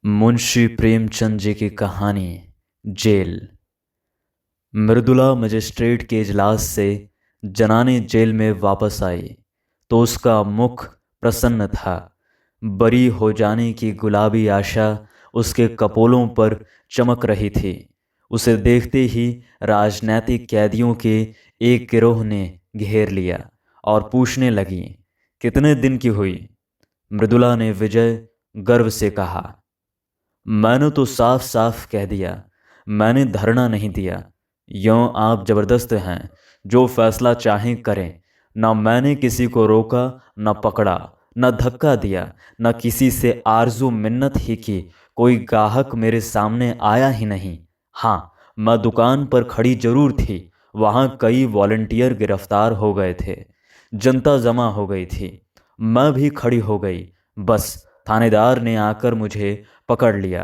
मुंशी प्रेमचंद जी की कहानी। Jail. Mridula magistrate के इजलास से जनाने जेल में वापस आई तो उसका मुख प्रसन्न था। बरी हो जाने की गुलाबी आशा उसके कपोलों पर चमक रही थी। उसे देखते ही राजनैतिक कैदियों के एक गिरोह ने घेर लिया और पूछने लगी, कितने दिन की हुई? मृदुला ने विजय गर्व से कहा, मैंने तो साफ साफ कह दिया, मैंने धरना नहीं दिया। यों आप जबरदस्त हैं, जो फैसला चाहें करें। न मैंने किसी को रोका, न पकड़ा, न धक्का दिया, न किसी से आरजू मिन्नत ही की। कोई गाहक मेरे सामने आया ही नहीं। हाँ, मैं दुकान पर खड़ी जरूर थी। वहाँ कई वॉलंटियर गिरफ्तार हो गए थे। जनता जमा हो गई थी। मैं भी खड़ी हो गई। बस थानेदार ने आकर मुझे पकड़ लिया।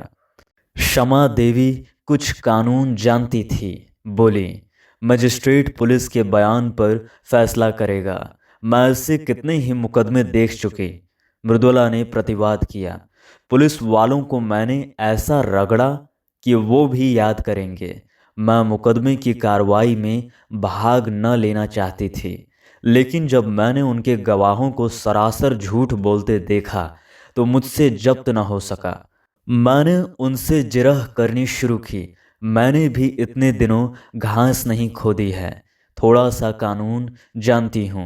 क्षमा देवी कुछ कानून जानती थी। बोली, मजिस्ट्रेट पुलिस के बयान पर फैसला करेगा। मैं इससे कितने ही मुकदमे देख चुकी। मृदुला ने प्रतिवाद किया। पुलिस वालों को मैंने ऐसा रगड़ा कि वो भी याद करेंगे। मैं मुकदमे की कार्रवाई में भाग न लेना चाहती थी, लेकिन जब मैंने उनके गवाहों को सरासर झूठ बोलते देखा तो मुझसे जब्त न हो सका। मैंने उनसे जिरह करनी शुरू की। मैंने भी इतने दिनों घास नहीं खोदी है। थोड़ा सा कानून जानती हूँ।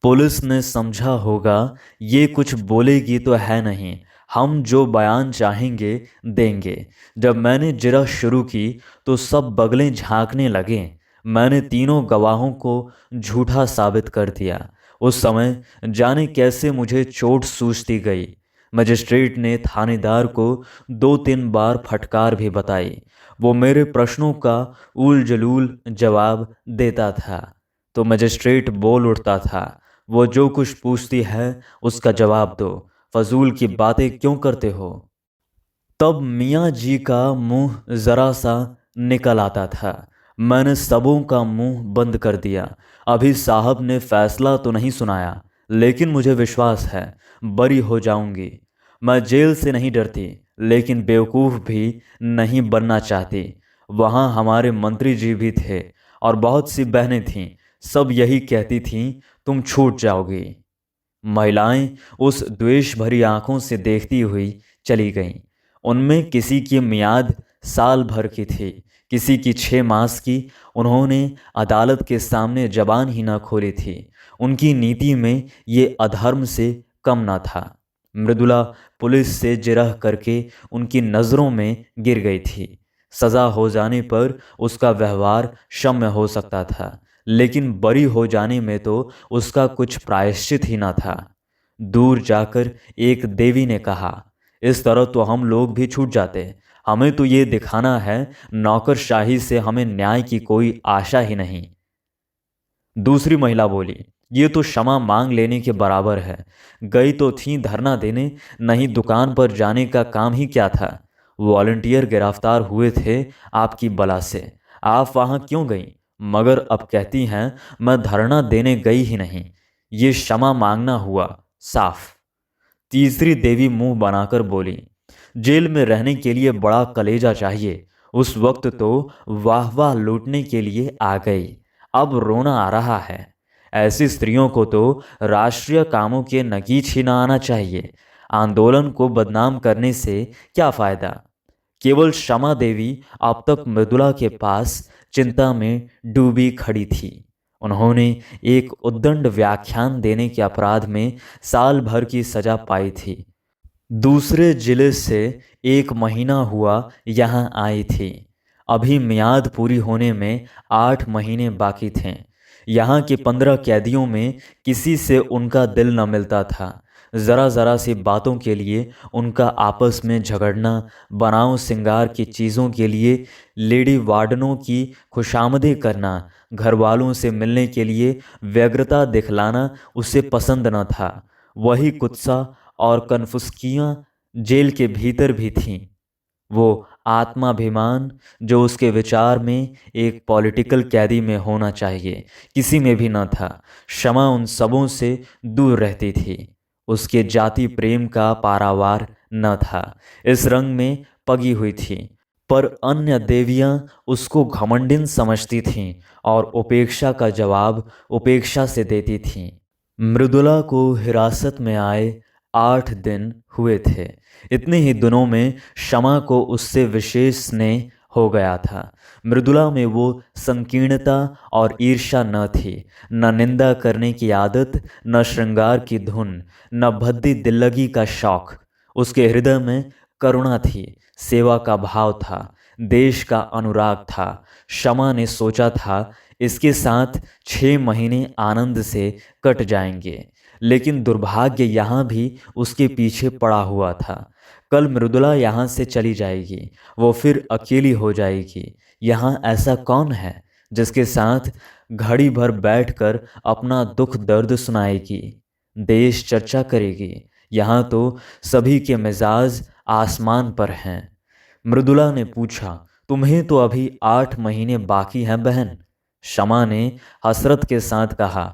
पुलिस ने समझा होगा ये कुछ बोलेगी तो है नहीं, हम जो बयान चाहेंगे देंगे। जब मैंने जिरह शुरू की तो सब बगलें झांकने लगे। मैंने तीनों गवाहों को झूठा साबित कर दिया। उस समय जाने कैसे मुझे चोट सूझती गई। मजिस्ट्रेट ने थानेदार को 2-3 बार फटकार भी बताई। वो मेरे प्रश्नों का उल जलूल जवाब देता था तो मजिस्ट्रेट बोल उठता था, वो जो कुछ पूछती है उसका जवाब दो, फजूल की बातें क्यों करते हो? तब मियाँ जी का मुंह जरा सा निकल आता था। मैंने सबों का मुंह बंद कर दिया। अभी साहब ने फैसला तो नहीं सुनाया, लेकिन मुझे विश्वास है बरी हो जाऊंगी। मैं जेल से नहीं डरती, लेकिन बेवकूफ़ भी नहीं बनना चाहती। वहाँ हमारे मंत्री जी भी थे और बहुत सी बहनें थीं। सब यही कहती थीं, तुम छूट जाओगी। महिलाएं उस द्वेष भरी आंखों से देखती हुई चली गईं। उनमें किसी की मियाद साल भर की थी, किसी की 6 मास की। उन्होंने अदालत के सामने जबान ही न खोली थी। उनकी नीति में ये अधर्म से कम न था। मृदुला पुलिस से जिरह करके उनकी नज़रों में गिर गई थी। सज़ा हो जाने पर उसका व्यवहार क्षम्य हो सकता था, लेकिन बरी हो जाने में तो उसका कुछ प्रायश्चित ही न था। दूर जाकर एक देवी ने कहा, इस तरह तो हम लोग भी छूट जाते। हमें तो ये दिखाना है नौकरशाही से हमें न्याय की कोई आशा ही नहीं। दूसरी महिला बोली, ये तो क्षमा मांग लेने के बराबर है। गई तो थी धरना देने, नहीं दुकान पर जाने का काम ही क्या था? वॉलंटियर गिरफ्तार हुए थे आपकी बला से। आप वहां क्यों गई? मगर अब कहती हैं मैं धरना देने गई ही नहीं। ये क्षमा मांगना हुआ साफ। तीसरी देवी मुंह बनाकर बोली, जेल में रहने के लिए बड़ा कलेजा चाहिए। उस वक्त तो वाह वाह लूटने के लिए आ गई, अब रोना आ रहा है। ऐसी स्त्रियों को तो राष्ट्रीय कामों के नगीच ही ना आना चाहिए। आंदोलन को बदनाम करने से क्या फायदा? केवल क्षमा देवी अब तक मृदुला के पास चिंता में डूबी खड़ी थी। उन्होंने एक उद्दंड व्याख्यान देने के अपराध में साल भर की सजा पाई थी। दूसरे जिले से 1 महीना हुआ यहाँ आई थी। अभी मियाद पूरी होने में 8 महीने बाकी थे। यहाँ के 15 कैदियों में किसी से उनका दिल न मिलता था। ज़रा ज़रा सी बातों के लिए उनका आपस में झगड़ना, बनाव सिंगार की चीज़ों के लिए लेडी वार्डनों की खुशामदें करना, घर वालों से मिलने के लिए व्यग्रता दिखलाना उसे पसंद न था। वही कुत्सा और कनफुसकियाँ जेल के भीतर भी थीं। वो आत्माभिमान जो उसके विचार में एक पॉलिटिकल कैदी में होना चाहिए, किसी में भी न था। क्षमा उन सबों से दूर रहती थी। उसके जाति प्रेम का पारावार न था, इस रंग में पगी हुई थी। पर अन्य देवियां उसको घमंडिन समझती थीं और उपेक्षा का जवाब उपेक्षा से देती थीं। मृदुला को हिरासत में आए 8 दिन हुए थे। इतने ही दिनों में शमा को उससे विशेष स्नेह हो गया था। मृदुला में वो संकीर्णता और ईर्ष्या न थी, न निंदा करने की आदत, न श्रृंगार की धुन, न भद्दी दिल्लगी का शौक। उसके हृदय में करुणा थी, सेवा का भाव था, देश का अनुराग था। शमा ने सोचा था इसके साथ 6 महीने आनंद से कट जाएंगे, लेकिन दुर्भाग्य यहाँ भी उसके पीछे पड़ा हुआ था। कल मृदुला यहाँ से चली जाएगी, वो फिर अकेली हो जाएगी। यहाँ ऐसा कौन है जिसके साथ घड़ी भर बैठकर अपना दुख दर्द सुनाएगी, देश चर्चा करेगी। यहाँ तो सभी के मिजाज आसमान पर हैं। मृदुला ने पूछा, तुम्हें तो अभी 8 महीने बाकी हैं बहन। शमा ने हसरत के साथ कहा,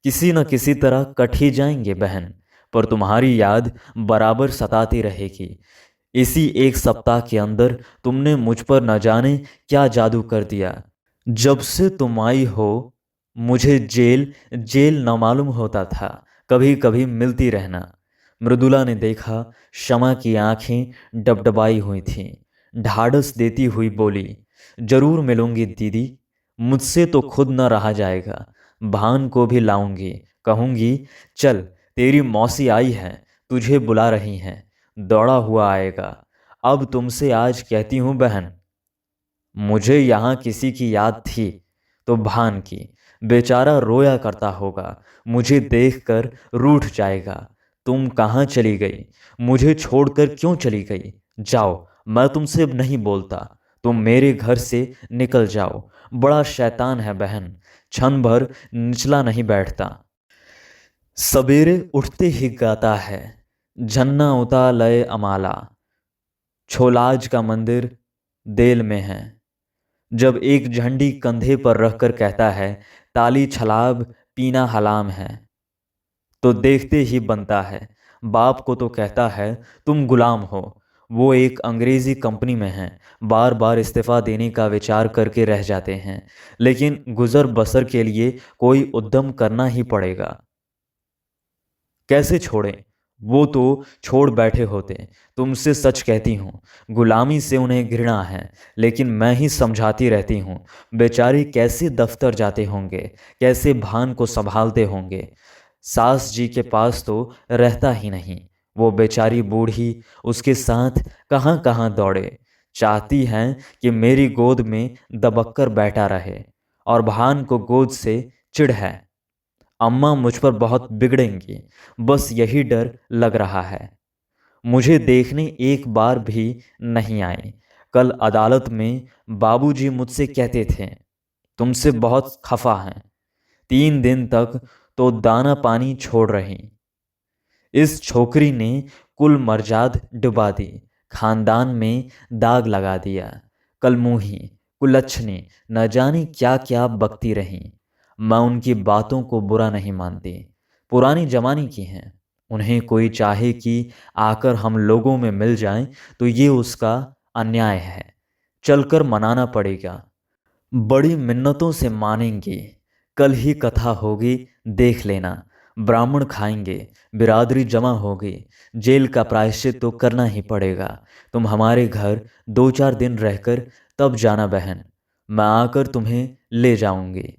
किसी न किसी तरह कट ही जाएंगे बहन, पर तुम्हारी याद बराबर सताती रहेगी। इसी 1 सप्ताह के अंदर तुमने मुझ पर न जाने क्या जादू कर दिया। जब से तुम आई हो मुझे जेल जेल न मालूम होता था, कभी कभी मिलती रहना। मृदुला ने देखा शमा की आंखें डबडबाई हुई थीं। ढाढ़स देती हुई बोली, जरूर मिलूंगी दीदी, मुझसे तो खुद न रहा जाएगा। भान को भी लाऊंगी, कहूंगी चल तेरी मौसी आई है, तुझे बुला रही हैं। दौड़ा हुआ आएगा। अब तुमसे आज कहती हूँ बहन, मुझे यहाँ किसी की याद थी तो भान की। बेचारा रोया करता होगा, मुझे देखकर रूठ जाएगा। तुम कहाँ चली गई, मुझे छोड़कर क्यों चली गई? जाओ, मैं तुमसे अब नहीं बोलता, तुम मेरे घर से निकल जाओ। बड़ा शैतान है बहन, क्षण भर निचला नहीं बैठता। सवेरे उठते ही गाता है, झन्ना उता लय अमाला, छोलाज का मंदिर देल में है। जब एक झंडी कंधे पर रखकर कहता है, ताली छलाब पीना हलाम है, तो देखते ही बनता है। बाप को तो कहता है तुम गुलाम हो। वो एक अंग्रेजी कंपनी में हैं, बार बार इस्तीफा देने का विचार करके रह जाते हैं, लेकिन गुजर बसर के लिए कोई उद्यम करना ही पड़ेगा। कैसे छोड़ें? वो तो छोड़ बैठे होते। तुमसे सच कहती हूँ, गुलामी से उन्हें घृणा है, लेकिन मैं ही समझाती रहती हूँ। बेचारे कैसे दफ्तर जाते होंगे, कैसे भान को संभालते होंगे। सास जी के पास तो रहता ही नहीं। वो बेचारी बूढ़ी उसके साथ कहाँ कहाँ दौड़े। चाहती हैं कि मेरी गोद में दबक्कर बैठा रहे, और भान को गोद से चिढ़ है। अम्मा मुझ पर बहुत बिगड़ेंगी, बस यही डर लग रहा है। मुझे देखने एक बार भी नहीं आए। कल अदालत में बाबूजी मुझसे कहते थे, तुमसे बहुत खफा हैं। 3 दिन तक तो दाना पानी छोड़ रही। इस छोकरी ने कुल मर्जाद डुबा दी, खानदान में दाग लगा दिया। कलमुही कुलच्छनी न जाने क्या क्या बकती रहीं। मैं उनकी बातों को बुरा नहीं मानती, पुरानी जमाने की हैं। उन्हें कोई चाहे कि आकर हम लोगों में मिल जाएं तो ये उसका अन्याय है। चलकर मनाना पड़ेगा। बड़ी मिन्नतों से मानेंगे। कल ही कथा होगी, देख लेना। ब्राह्मण खाएंगे, बिरादरी जमा होगी। जेल का प्रायश्चित तो करना ही पड़ेगा। तुम हमारे घर 2-4 दिन रहकर तब जाना बहन, मैं आकर तुम्हें ले जाऊंगी।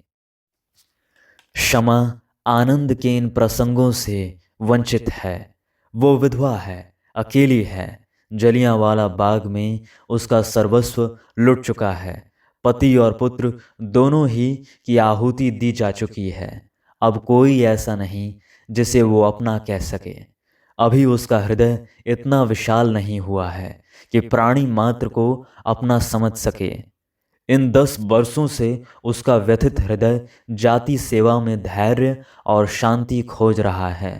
शमा आनंद के इन प्रसंगों से वंचित है। वो विधवा है, अकेली है। जलियांवाला बाग में उसका सर्वस्व लुट चुका है। पति और पुत्र दोनों ही की आहुति दी जा चुकी है। अब कोई ऐसा नहीं जिसे वो अपना कह सके। अभी उसका हृदय इतना विशाल नहीं हुआ है कि प्राणी मात्र को अपना समझ सके। इन 10 वर्षों से उसका व्यथित हृदय जाति सेवा में धैर्य और शांति खोज रहा है।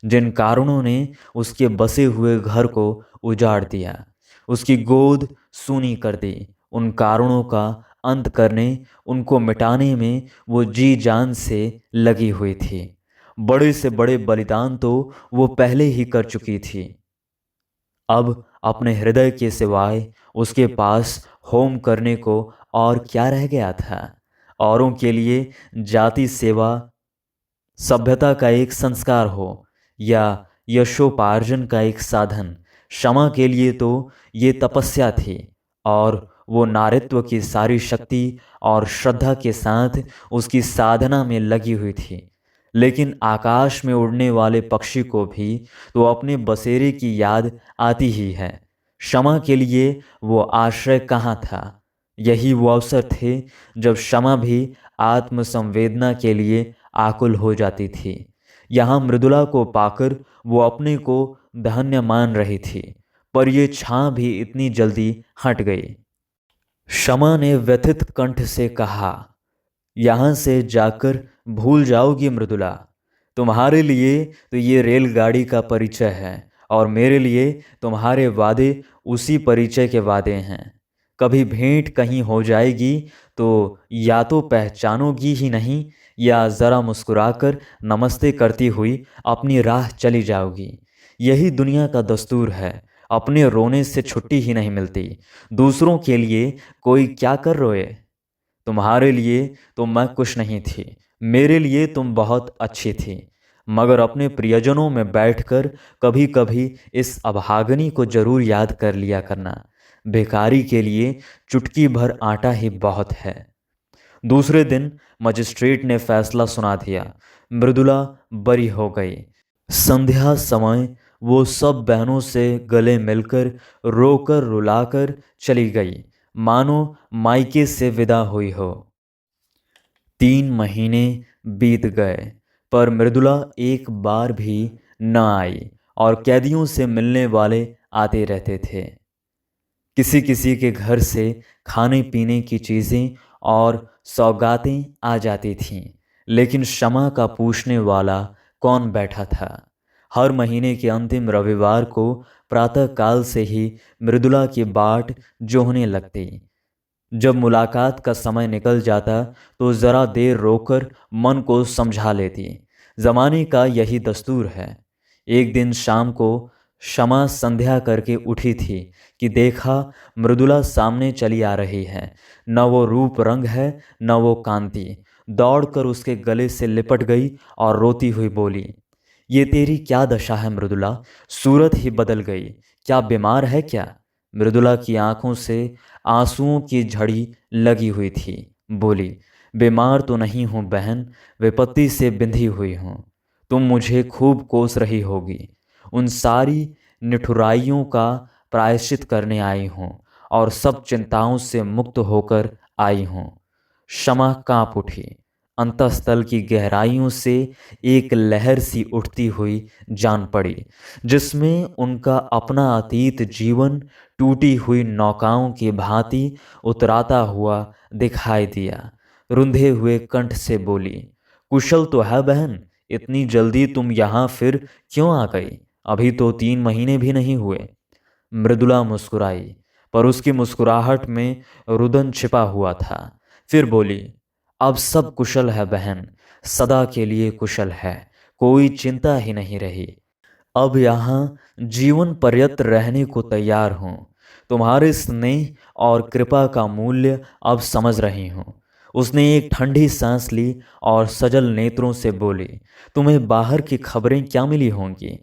जिन कारणों ने उसके बसे हुए घर को उजाड़ दिया, उसकी गोद सूनी कर दी, उन कारणों का अंत करने, उनको मिटाने में वो जी जान से लगी हुई थी। बड़े से बड़े बलिदान तो वो पहले ही कर चुकी थी। अब अपने हृदय के सिवाय उसके पास होम करने को और क्या रह गया था? औरों के लिए जाति सेवा सभ्यता का एक संस्कार हो या यशोपार्जन का एक साधन, क्षमा के लिए तो ये तपस्या थी। और वो नारित्व की सारी शक्ति और श्रद्धा के साथ उसकी साधना में लगी हुई थी। लेकिन आकाश में उड़ने वाले पक्षी को भी तो अपने बसेरे की याद आती ही है। क्षमा के लिए वो आश्रय कहाँ था? यही वो अवसर थे जब क्षमा भी आत्मसंवेदना के लिए आकुल हो जाती थी। यहाँ मृदुला को पाकर वो अपने को धन्य मान रही थी, पर ये छां भी इतनी जल्दी हट गई। क्षमा ने व्यथित कंठ से कहा, यहाँ से जाकर भूल जाओगी मृदुला। तुम्हारे लिए तो ये रेलगाड़ी का परिचय है और मेरे लिए तुम्हारे वादे उसी परिचय के वादे हैं। कभी भेंट कहीं हो जाएगी तो या तो पहचानोगी ही नहीं या ज़रा मुस्कुराकर नमस्ते करती हुई अपनी राह चली जाओगी। यही दुनिया का दस्तूर है। अपने रोने से छुट्टी ही नहीं मिलती। दूसरों के लिए कोई क्या कर रोए? तुम्हारे लिए तो मैं कुछ नहीं थी, मेरे लिए तुम बहुत अच्छी थी। मगर अपने प्रियजनों में बैठकर कभी कभी इस अभागनी को जरूर याद कर लिया करना। भिखारी के लिए चुटकी भर आटा ही बहुत है। दूसरे दिन मजिस्ट्रेट ने फैसला सुना दिया। मृदुला बरी हो गई। संध्या समय वो सब बहनों से गले मिलकर रोकर रुलाकर चली गई, मानो मायके से विदा हुई हो। 3 महीने बीत गए, पर मृदुला एक बार भी न आई और कैदियों से मिलने वाले आते रहते थे। किसी किसी के घर से खाने पीने की चीज़ें और सौगातें आ जाती थीं, लेकिन क्षमा का पूछने वाला कौन बैठा था? हर महीने के अंतिम रविवार को प्रातःकाल से ही मृदुला की बाट जोहने लगती। जब मुलाकात का समय निकल जाता तो ज़रा देर रोकर मन को समझा लेती। ज़माने का यही दस्तूर है। एक दिन शाम को क्षमा संध्या करके उठी थी कि देखा मृदुला सामने चली आ रही है। न वो रूप रंग है न वो कांति। दौड़कर उसके गले से लिपट गई और रोती हुई बोली, ये तेरी क्या दशा है मृदुला? सूरत ही बदल गई। क्या बीमार है क्या? मृदुला की आंखों से आंसुओं की झड़ी लगी हुई थी। बोली, बीमार तो नहीं हूँ बहन, विपत्ति से बिंधी हुई हूँ। तुम मुझे खूब कोस रही होगी। उन सारी निठुराइयों का प्रायश्चित करने आई हूँ और सब चिंताओं से मुक्त होकर आई हूँ। क्षमा कांप उठी। अंतःस्थल की गहराइयों से एक लहर सी उठती हुई जान पड़ी, जिसमें उनका अपना अतीत जीवन टूटी हुई नौकाओं की भांति उतराता हुआ दिखाई दिया। रुंधे हुए कंठ से बोली, कुशल तो है बहन? इतनी जल्दी तुम यहाँ फिर क्यों आ गई? अभी तो 3 महीने भी नहीं हुए। मृदुला मुस्कुराई, पर उसकी मुस्कुराहट में रुदन छिपा हुआ था। फिर बोली, अब सब कुशल है बहन, सदा के लिए कुशल है। कोई चिंता ही नहीं रही। अब यहाँ जीवन पर्यंत रहने को तैयार हूँ। तुम्हारे स्नेह और कृपा का मूल्य अब समझ रही हूँ। उसने एक ठंडी सांस ली और सजल नेत्रों से बोली, तुम्हें बाहर की खबरें क्या मिली होंगी?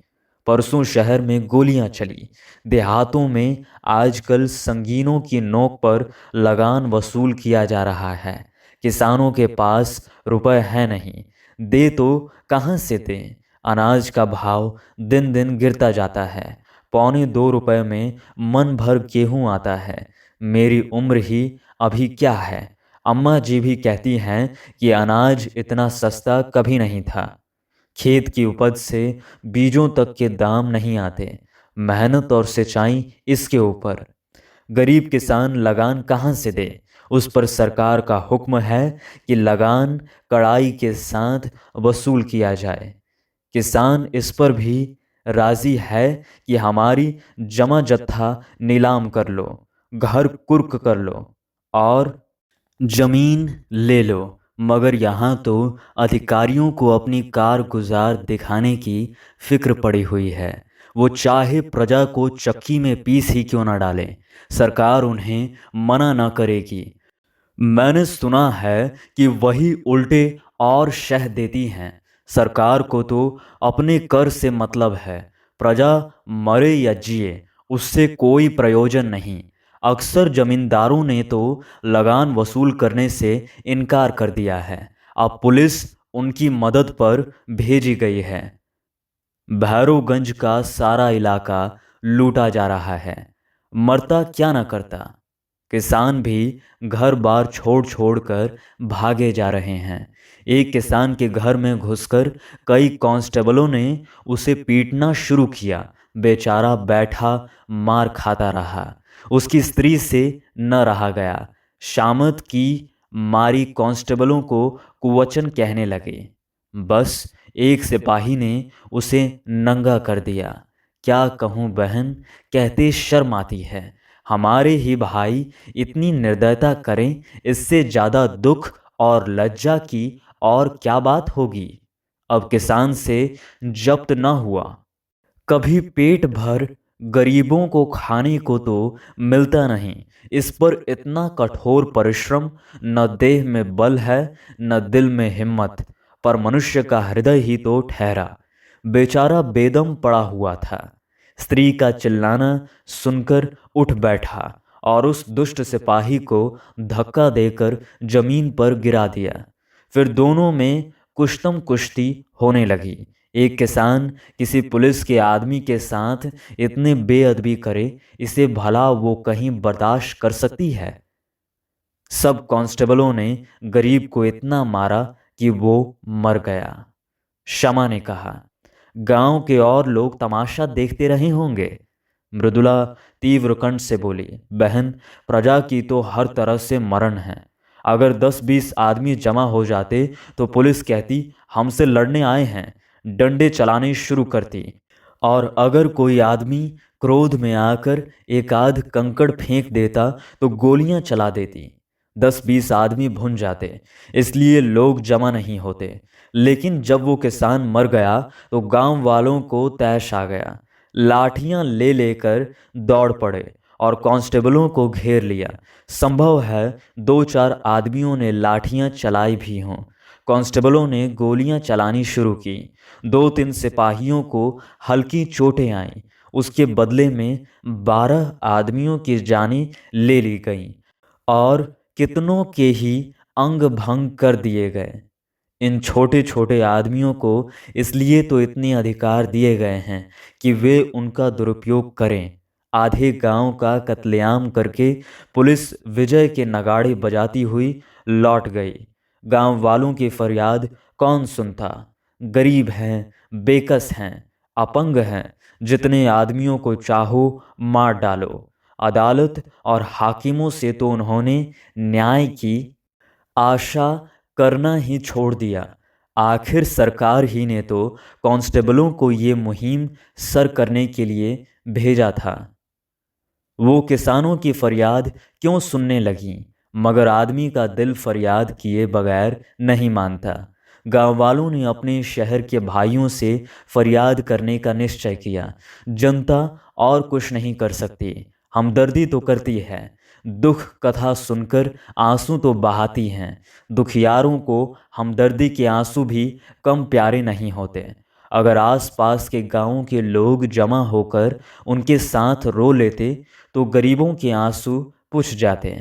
परसों शहर में गोलियां चली। देहातों में आजकल संगीनों की नोक पर लगान वसूल किया जा रहा है। किसानों के पास रुपए है नहीं, दे तो कहाँ से दें? अनाज का भाव दिन दिन गिरता जाता है। 1.25 रुपए में मन भर गेहूं आता है। मेरी उम्र ही अभी क्या है। अम्मा जी भी कहती हैं कि अनाज इतना सस्ता कभी नहीं था। खेत की उपज से बीजों तक के दाम नहीं आते। मेहनत और सिंचाई इसके ऊपर। गरीब किसान लगान कहाँ से दे? उस पर सरकार का हुक्म है कि लगान कड़ाई के साथ वसूल किया जाए। किसान इस पर भी राजी है कि हमारी जमा जत्था नीलाम कर लो, घर कुर्क कर लो और जमीन ले लो। मगर यहाँ तो अधिकारियों को अपनी कारगुजार दिखाने की फिक्र पड़ी हुई है। वो चाहे प्रजा को चक्की में पीस ही क्यों ना डालें, सरकार उन्हें मना ना करेगी। मैंने सुना है कि वही उल्टे और शह देती हैं। सरकार को तो अपने कर से मतलब है, प्रजा मरे या जिए उससे कोई प्रयोजन नहीं। अक्सर जमींदारों ने तो लगान वसूल करने से इनकार कर दिया है। अब पुलिस उनकी मदद पर भेजी गई है। भैरवगंज का सारा इलाका लूटा जा रहा है, मरता क्या ना करता। किसान भी घर बार छोड़ छोड़ कर भागे जा रहे हैं। एक किसान के घर में घुसकर कई कांस्टेबलों ने उसे पीटना शुरू किया। बेचारा बैठा मार खाता रहा। उसकी स्त्री से न रहा गया। शामत की मारी कांस्टेबलों को कुवचन कहने लगे। बस एक सिपाही ने उसे नंगा कर दिया। क्या कहूँ बहन, कहते शर्म आती है। हमारे ही भाई इतनी निर्दयता करें, इससे ज़्यादा दुख और लज्जा की और क्या बात होगी। अब किसान से जब्त न हुआ, कभी पेट भर गरीबों को खाने को तो मिलता नहीं। इस पर इतना कठोर परिश्रम, न देह में बल है न दिल में हिम्मत, पर मनुष्य का हृदय ही तो ठहरा। बेचारा बेदम पड़ा हुआ था। स्त्री का चिल्लाना सुनकर उठ बैठा और उस दुष्ट सिपाही को धक्का देकर जमीन पर गिरा दिया। फिर दोनों में कुश्तम कुश्ती होने लगी। एक किसान किसी पुलिस के आदमी के साथ इतने बेअदबी करे, इसे भला वो कहीं बर्दाश्त कर सकती है। सब कांस्टेबलों ने गरीब को इतना मारा कि वो मर गया। शमा ने कहा, गांव के और लोग तमाशा देखते रहे होंगे। मृदुला तीव्र कंठ से बोली, बहन, प्रजा की तो हर तरह से मरण है। अगर 10-20 आदमी जमा हो जाते तो पुलिस कहती हमसे लड़ने आए हैं, डंडे चलाने शुरू करती। और अगर कोई आदमी क्रोध में आकर एक आध कंकड़ फेंक देता तो गोलियां चला देती। 10-20 आदमी भुन जाते, इसलिए लोग जमा नहीं होते। लेकिन जब वो किसान मर गया तो गांव वालों को तैश आ गया। लाठियां ले लेकर दौड़ पड़े और कांस्टेबलों को घेर लिया। संभव है 2-4 आदमियों ने लाठियां चलाई भी हों। कांस्टेबलों ने गोलियां चलानी शुरू की। 2-3 सिपाहियों को हल्की चोटें आईं। उसके बदले में 12 आदमियों की जानें ले ली गईं और कितनों के ही अंग भंग कर दिए गए। इन छोटे छोटे आदमियों को इसलिए तो इतने अधिकार दिए गए हैं कि वे उनका दुरुपयोग करें। आधे गांव का कत्लेआम करके पुलिस विजय के नगाड़े बजाती हुई लौट गई। गांव वालों की फरियाद कौन सुनता। गरीब हैं, बेकस हैं, अपंग हैं, जितने आदमियों को चाहो मार डालो। अदालत और हाकिमों से तो उन्होंने न्याय की आशा करना ही छोड़ दिया। आखिर सरकार ही ने तो कांस्टेबलों को ये मुहिम सर करने के लिए भेजा था। वो किसानों की फरियाद क्यों सुनने लगीं, मगर आदमी का दिल फरियाद किए बगैर नहीं मानता। गांव वालों ने अपने शहर के भाइयों से फरियाद करने का निश्चय किया। जनता और कुछ नहीं कर सकती, हमदर्दी तो करती है। दुख कथा सुनकर आंसू तो बहाती हैं। दुखियारों को हमदर्दी के आंसू भी कम प्यारे नहीं होते। अगर आसपास के गांवों के लोग जमा होकर उनके साथ रो लेते तो गरीबों के आंसू पुछ जाते।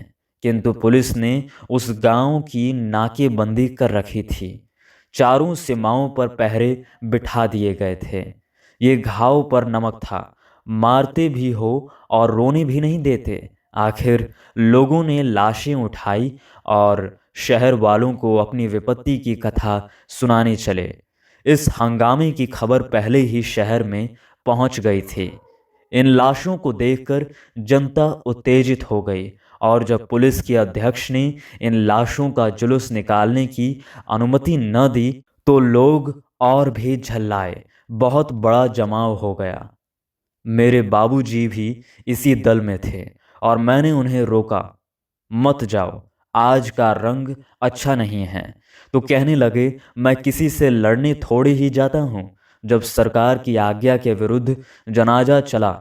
किंतु पुलिस ने उस गांव की नाकेबंदी कर रखी थी। चारों सीमाओं पर पहरे बिठा दिए गए थे। ये घाव पर नमक था, मारते भी हो और रोने भी नहीं देते। आखिर लोगों ने लाशें उठाई और शहर वालों को अपनी विपत्ति की कथा सुनाने चले। इस हंगामे की खबर पहले ही शहर में पहुंच गई थी। इन लाशों को देखकर जनता उत्तेजित हो गई और जब पुलिस के अध्यक्ष ने इन लाशों का जुलूस निकालने की अनुमति न दी तो लोग और भी झल्लाए। बहुत बड़ा जमाव हो गया। मेरे बाबूजी भी इसी दल में थे और मैंने उन्हें रोका, मत जाओ, आज का रंग अच्छा नहीं है। तो कहने लगे, मैं किसी से लड़ने थोड़े ही जाता हूँ। जब सरकार की आज्ञा के विरुद्ध जनाजा चला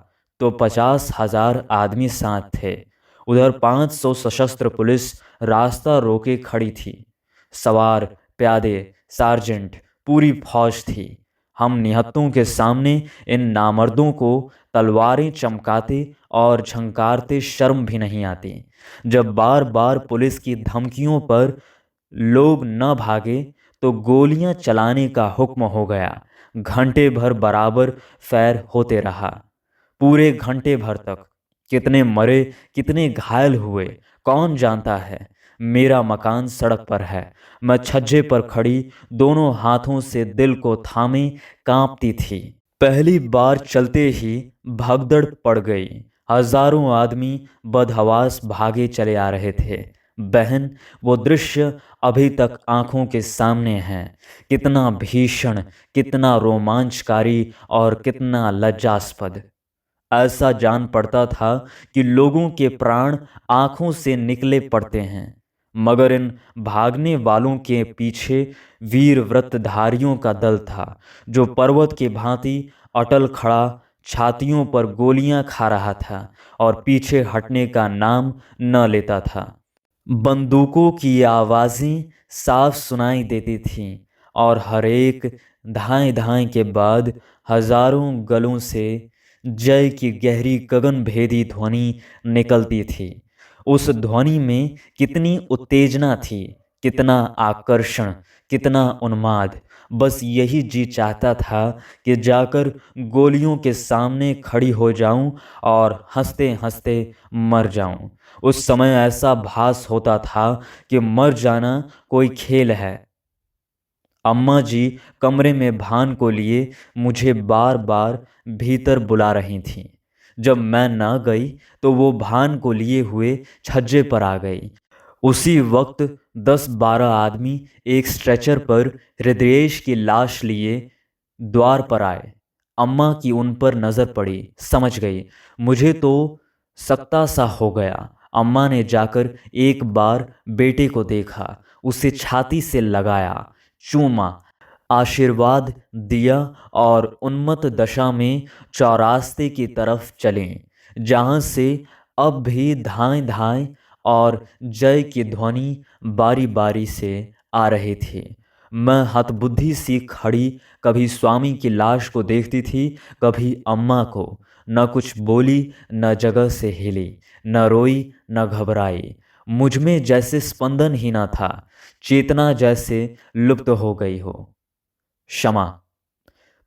तो 50,000 आदमी साथ थे। उधर 500 सशस्त्र पुलिस रास्ता रोके खड़ी थी। सवार, प्यादे, सार्जेंट, पूरी फौज थी। हम निहत्तों के सामने इन नामर्दों को तलवारें चमकाते और झंकारते शर्म भी नहीं आती। जब बार बार पुलिस की धमकियों पर लोग न भागे तो गोलियां चलाने का हुक्म हो गया। घंटे भर बराबर फैर होते रहा। पूरे घंटे भर तक कितने मरे, कितने घायल हुए, कौन जानता है। मेरा मकान सड़क पर है। मैं छज्जे पर खड़ी दोनों हाथों से दिल को थामे कांपती थी। पहली बार चलते ही भगदड़ पड़ गई। हजारों आदमी बदहवास भागे चले आ रहे थे। बहन, वो दृश्य अभी तक आंखों के सामने है। कितना भीषण, कितना रोमांचकारी और कितना लज्जास्पद। ऐसा जान पड़ता था कि लोगों के प्राण आंखों से निकले पड़ते हैं। मगर इन भागने वालों के पीछे वीर व्रतधारियों का दल था, जो पर्वत की भांति अटल खड़ा, छातियों पर गोलियां खा रहा था और पीछे हटने का नाम न लेता था। बंदूकों की आवाज़ें साफ सुनाई देती थीं और हर एक धाएं धाएं के बाद हजारों गलों से जय की गहरी गगनभेदी ध्वनि निकलती थी। उस ध्वनि में कितनी उत्तेजना थी, कितना आकर्षण, कितना उन्माद। बस यही जी चाहता था कि जाकर गोलियों के सामने खड़ी हो जाऊं और हंसते हंसते मर जाऊं। उस समय ऐसा भास होता था कि मर जाना कोई खेल है। अम्मा जी कमरे में भान को लिए मुझे बार बार भीतर बुला रही थीं। जब मैं न गई तो वो भान को लिए हुए छज्जे पर आ गई। उसी वक्त 10-12 आदमी एक स्ट्रेचर पर हृदयेश की लाश लिए द्वार पर आए। अम्मा की उन पर नजर पड़ी, समझ गई। मुझे तो सकता सा हो गया। अम्मा ने जाकर एक बार बेटे को देखा, उसे छाती से लगाया, चूमा, आशीर्वाद दिया और उन्मत्त दशा में चौरास्ते की तरफ चले, जहां से अब भी धाएं धाएं और जय की ध्वनि बारी बारी से आ रही थी। मैं हतबुद्धि सी खड़ी कभी स्वामी की लाश को देखती थी, कभी अम्मा को। न कुछ बोली, न जगह से हिली, न रोई, न घबराई। मुझ में जैसे स्पंदन ही न था, चेतना जैसे लुप्त हो गई हो। क्षमा।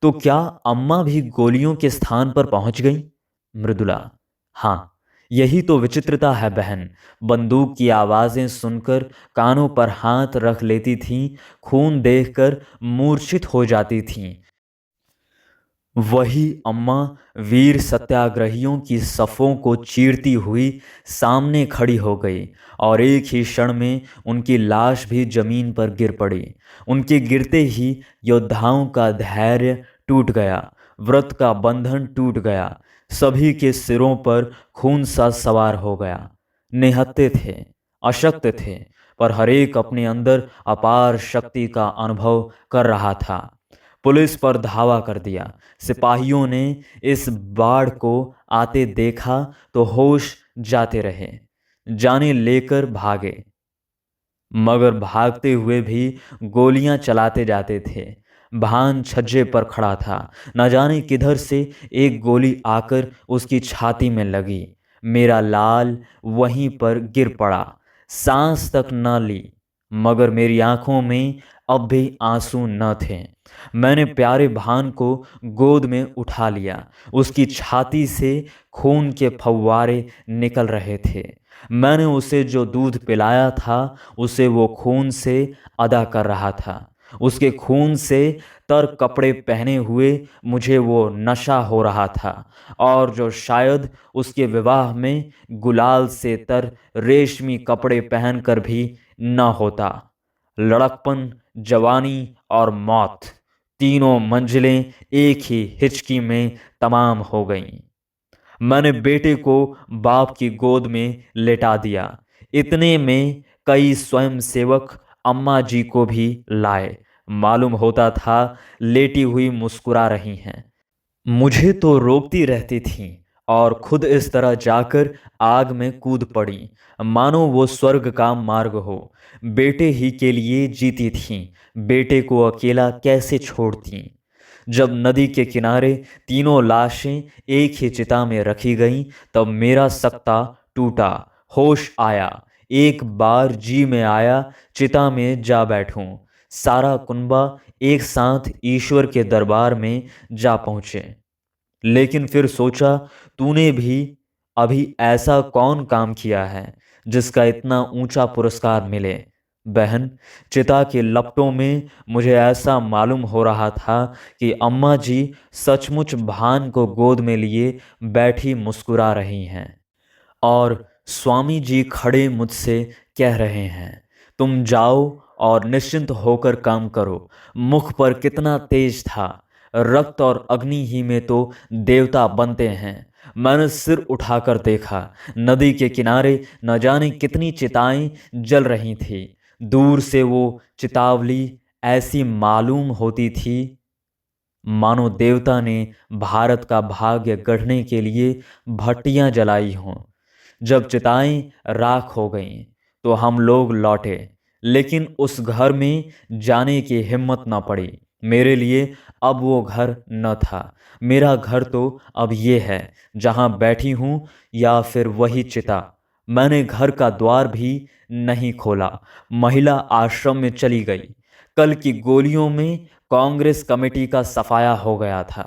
तो क्या अम्मा भी गोलियों के स्थान पर पहुंच गई? मृदुला: हाँ, यही तो विचित्रता है बहन। बंदूक की आवाजें सुनकर कानों पर हाथ रख लेती थीं, खून देखकर मूर्छित हो जाती थीं। वही अम्मा वीर सत्याग्रहियों की सफ़ों को चीरती हुई सामने खड़ी हो गई और एक ही क्षण में उनकी लाश भी जमीन पर गिर पड़ी। उनके गिरते ही योद्धाओं का धैर्य टूट गया, व्रत का बंधन टूट गया, सभी के सिरों पर खून सा सवार हो गया। निहत्ते थे, अशक्त थे, पर हर एक अपने अंदर अपार शक्ति का अनुभव कर रहा था। पुलिस पर धावा कर दिया। सिपाहियों ने इस बाढ़ को आते देखा तो होश जाते रहे, जाने लेकर भागे। मगर भागते हुए भी गोलियां चलाते जाते थे। भान छज्जे पर खड़ा था। न जाने किधर से एक गोली आकर उसकी छाती में लगी। मेरा लाल वहीं पर गिर पड़ा, सांस तक न ली। मगर मेरी आंखों में अब भी आंसू न थे। मैंने प्यारे भान को गोद में उठा लिया। उसकी छाती से खून के फव्वारे निकल रहे थे। मैंने उसे जो दूध पिलाया था उसे वो खून से अदा कर रहा था। उसके खून से तर कपड़े पहने हुए मुझे वो नशा हो रहा था, और जो शायद उसके विवाह में गुलाल से तर रेशमी कपड़े पहनकर भी न होता। लड़कपन, जवानी और मौत, तीनों मंजिलें एक ही हिचकी में तमाम हो गईं। मैंने बेटे को बाप की गोद में लेटा दिया। इतने में कई स्वयंसेवक अम्मा जी को भी लाए। मालूम होता था लेटी हुई मुस्कुरा रही हैं। मुझे तो रोकती रहती थीं और खुद इस तरह जाकर आग में कूद पड़ी, मानो वो स्वर्ग का मार्ग हो। बेटे ही के लिए जीती थीं, बेटे को अकेला कैसे छोड़तीं। जब नदी के किनारे तीनों लाशें एक ही चिता में रखी गईं, तब मेरा सकता टूटा, होश आया। एक बार जी में आया चिता में जा बैठूं। सारा कुनबा एक साथ ईश्वर के दरबार में जा पहुंचे। लेकिन फिर सोचा, तूने भी अभी ऐसा कौन काम किया है जिसका इतना ऊंचा पुरस्कार मिले। बहन, चिता के लपटों में मुझे ऐसा मालूम हो रहा था कि अम्मा जी सचमुच भान को गोद में लिए बैठी मुस्कुरा रही हैं और स्वामी जी खड़े मुझसे कह रहे हैं, तुम जाओ और निश्चिंत होकर काम करो। मुख पर कितना तेज था। रक्त और अग्नि ही में तो देवता बनते हैं। मैंने सिर उठाकर देखा, नदी के किनारे न जाने कितनी चिताएं जल रही थी। दूर से वो चितावली ऐसी मालूम होती थी मानो देवता ने भारत का भाग्य गढ़ने के लिए भट्टियां जलाई हों। जब चिताएं राख हो गईं तो हम लोग लौटे, लेकिन उस घर में जाने की हिम्मत न पड़ी। मेरे लिए अब वो घर न था। मेरा घर तो अब ये है जहाँ बैठी हूँ, या फिर वही चिता। मैंने घर का द्वार भी नहीं खोला। महिला आश्रम में चली गई। कल की गोलियों में कांग्रेस कमेटी का सफाया हो गया था।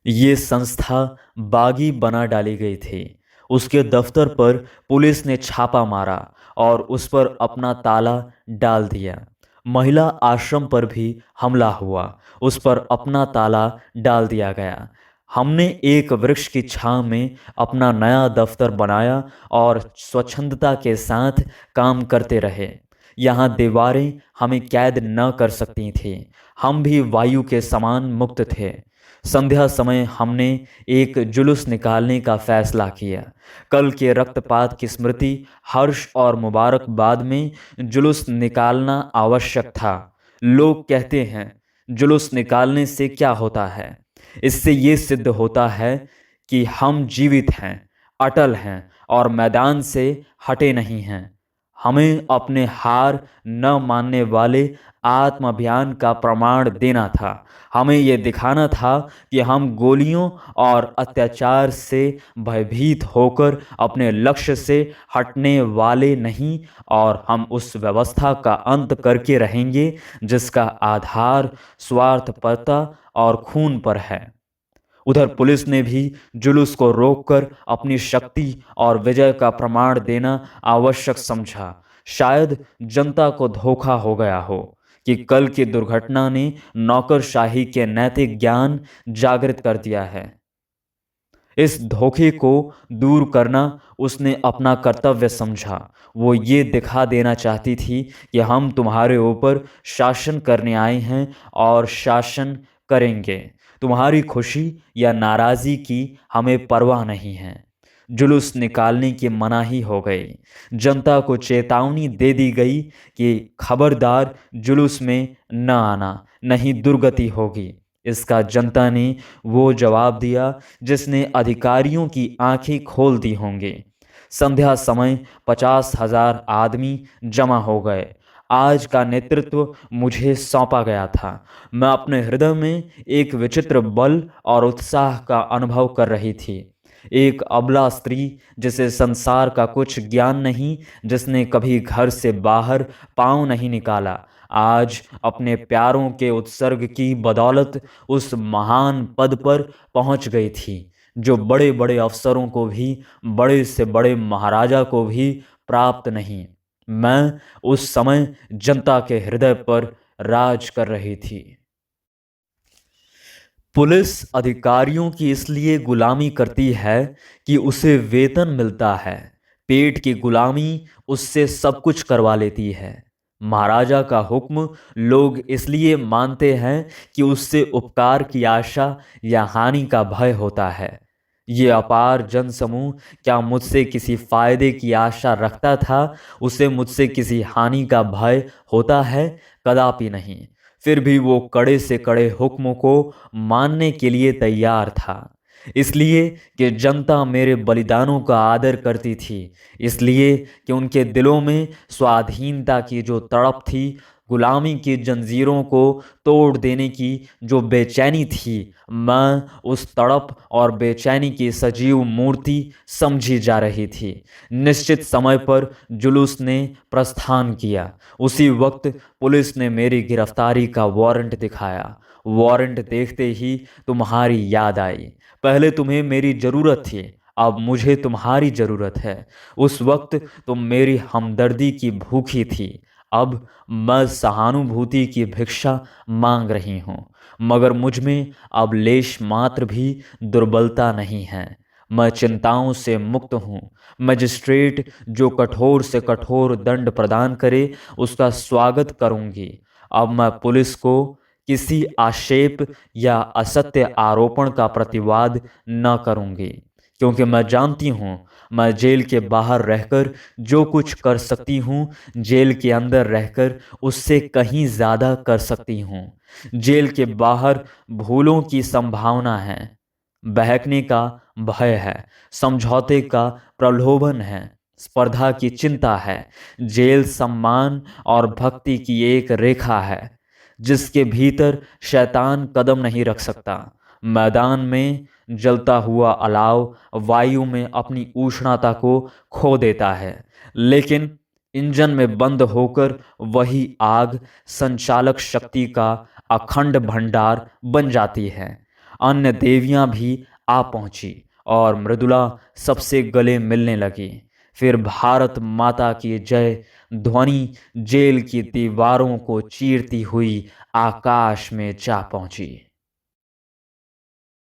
ये संस्था बागी बना डाली गई थी। उसके दफ्तर पर पुलिस ने छापा मारा और उस पर अपना ताला डाल दिया। महिला आश्रम पर भी हमला हुआ, उस पर अपना ताला डाल दिया गया। हमने एक वृक्ष की छांव में अपना नया दफ्तर बनाया और स्वच्छंदता के साथ काम करते रहे। यहाँ दीवारें हमें कैद न कर सकती थीं। हम भी वायु के समान मुक्त थे। संध्या समय हमने एक जुलूस निकालने का फैसला किया। कल के रक्तपात की स्मृति, हर्ष और मुबारकबाद में जुलूस निकालना आवश्यक था। लोग कहते हैं, जुलूस निकालने से क्या होता है? इससे ये सिद्ध होता है कि हम जीवित हैं, अटल हैं और मैदान से हटे नहीं हैं। हमें अपने हार न मानने वाले आत्म अभियान का प्रमाण देना था। हमें ये दिखाना था कि हम गोलियों और अत्याचार से भयभीत होकर अपने लक्ष्य से हटने वाले नहीं, और हम उस व्यवस्था का अंत करके रहेंगे जिसका आधार स्वार्थपरता और खून पर है। उधर पुलिस ने भी जुलूस को रोककर अपनी शक्ति और विजय का प्रमाण देना आवश्यक समझा। शायद जनता को धोखा हो गया हो कि कल की दुर्घटना ने नौकरशाही के नैतिक ज्ञान जागृत कर दिया है। इस धोखे को दूर करना उसने अपना कर्तव्य समझा। वो ये दिखा देना चाहती थी कि हम तुम्हारे ऊपर शासन करने आए हैं और शासन करेंगे। तुम्हारी खुशी या नाराज़ी की हमें परवाह नहीं है। जुलूस निकालने की मनाही हो गई। जनता को चेतावनी दे दी गई कि खबरदार जुलूस में न आना, नहीं दुर्गति होगी। इसका जनता ने वो जवाब दिया जिसने अधिकारियों की आंखें खोल दी होंगी। संध्या समय 50,000 आदमी जमा हो गए। आज का नेतृत्व मुझे सौंपा गया था। मैं अपने हृदय में एक विचित्र बल और उत्साह का अनुभव कर रही थी। एक अबला स्त्री जिसे संसार का कुछ ज्ञान नहीं, जिसने कभी घर से बाहर पांव नहीं निकाला, आज अपने प्यारों के उत्सर्ग की बदौलत उस महान पद पर पहुंच गई थी जो बड़े बड़े अफसरों को भी, बड़े से बड़े महाराजा को भी प्राप्त नहीं। मैं उस समय जनता के हृदय पर राज कर रही थी। पुलिस अधिकारियों की इसलिए गुलामी करती है कि उसे वेतन मिलता है। पेट की गुलामी उससे सब कुछ करवा लेती है। महाराजा का हुक्म लोग इसलिए मानते हैं कि उससे उपकार की आशा या हानि का भय होता है। ये अपार जनसमूह क्या मुझसे किसी फायदे की आशा रखता था? उसे मुझसे किसी हानि का भय होता है? कदापि नहीं। फिर भी वो कड़े से कड़े हुक्म को मानने के लिए तैयार था। इसलिए कि जनता मेरे बलिदानों का आदर करती थी, इसलिए कि उनके दिलों में स्वाधीनता की जो तड़प थी, गुलामी की जंजीरों को तोड़ देने की जो बेचैनी थी, मैं उस तड़प और बेचैनी की सजीव मूर्ति समझी जा रही थी। निश्चित समय पर जुलूस ने प्रस्थान किया। उसी वक्त पुलिस ने मेरी गिरफ्तारी का वारंट दिखाया। वारंट देखते ही तुम्हारी याद आई। पहले तुम्हें मेरी जरूरत थी, अब मुझे तुम्हारी जरूरत है। उस वक्त तुम मेरी हमदर्दी की भूखी थी, अब मैं सहानुभूति की भिक्षा मांग रही हूँ। मगर मुझ में अब लेश मात्र भी दुर्बलता नहीं है। मैं चिंताओं से मुक्त हूँ। मजिस्ट्रेट जो कठोर से कठोर दंड प्रदान करे, उसका स्वागत करूँगी। अब मैं पुलिस को किसी आक्षेप या असत्य आरोपण का प्रतिवाद न करूँगी, क्योंकि मैं जानती हूँ मैं जेल के बाहर रहकर जो कुछ कर सकती हूँ, जेल के अंदर रहकर उससे कहीं ज़्यादा कर सकती हूँ। जेल के बाहर भूलों की संभावना है, बहकने का भय है, समझौते का प्रलोभन है, स्पर्धा की चिंता है। जेल सम्मान और भक्ति की एक रेखा है, जिसके भीतर शैतान कदम नहीं रख सकता। मैदान में जलता हुआ अलाव वायु में अपनी उष्णता को खो देता है, लेकिन इंजन में बंद होकर वही आग संचालक शक्ति का अखंड भंडार बन जाती है। अन्य देवियां भी आ पहुंची और मृदुला सबसे गले मिलने लगी। फिर भारत माता की जय ध्वनि जेल की दीवारों को चीरती हुई आकाश में जा पहुंची।